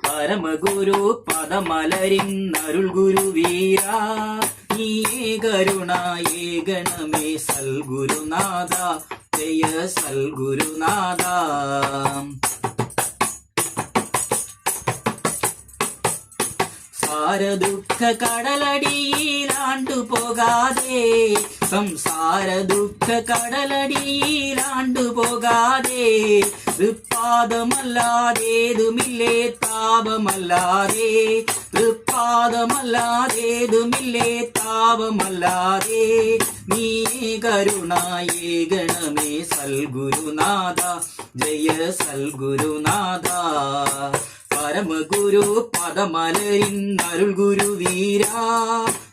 പരമഗുരു പദമലരിന്നരുൾ ഗുരുവീര നീയേ കരുണായേകണമേ സൽഗുരുനാഥ ജയ സൽഗുരുനാഥ. സാരദുഃഖ കടലടിയിലാണ്ടു പോകാതെ സംസാര ദുഃഖ കടലടിയിലാണ്ടു പോകാതെ തൃപ്പാദമല്ലാതേതുമില്ലേ താപമല്ലാതെ തൃപ്പാദമല്ലാതേതുമില്ലേ താപമല്ലാതെ നീ കരുണായേകണമേ സൽഗുരുനാഥ ജയ സൽഗുരുനാഥ. പരമഗുരു പദമലരിന്നരുൾ ഗുരുവീര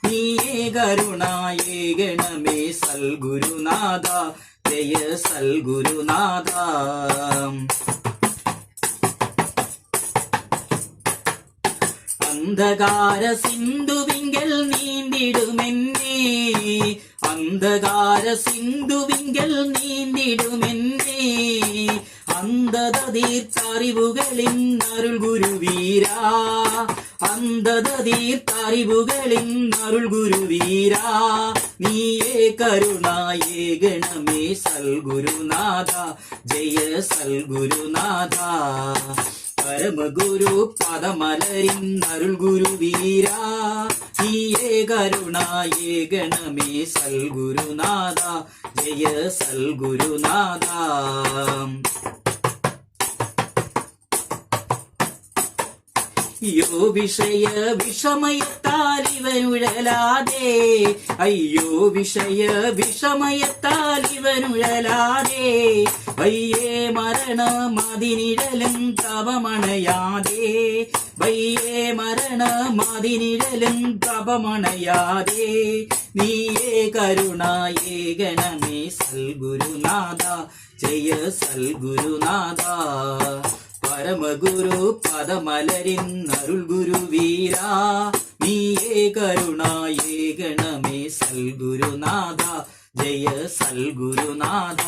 നീയേ കരുണായേകണമേ സൽഗുരുനാഥ ജയ സൽഗുരുനാഥ. അന്ധകാര സിന്ധുവിങ്കൽ നീന്തിടുമെന്നേ അന്ധകാര സിന്ധുവിങ്കൽ നീന്തിടുമെന്നേ അന്ധത തീർത്തറിവുകളിൻ അരുൾ ഗുരുവീര അന്ധത തീർത്തറിവുകളിൻ അരുൾ ഗുരുവീര നീയേ കരുണായേകണമേ സൽഗുരുനാഥ ജയ സൽഗുരുനാഥ. പരമഗുരു പദമലരിന്നരുൾ ഗുരുവീര നീയേ കരുണായേകണമേ സൽഗുരുനാഥ ജയ സൽഗുരുനാഥ. അയ്യോ വിഷയ വിഷമയത്താൽ ഇവനുഴലാതെ അയ്യോ വിഷയ വിഷമയത്താൽ ഇവനുഴലാതെ വയ്യേ മരണമതിനിഴലും തപമണയാതെ വയ്യേ മരണമതിനിഴലും തപമണയാതെ നീയേ കരുണായേകണമേ സൽഗുരുനാഥ ജയ സൽഗുരുനാഥ. പരമഗുരു പദമലരിന്നരുൾ ഗുരുവീര നീയേ കരുണായേകണമേ സൽഗുരുനാഥ ജയ സൽഗുരുനാഥ.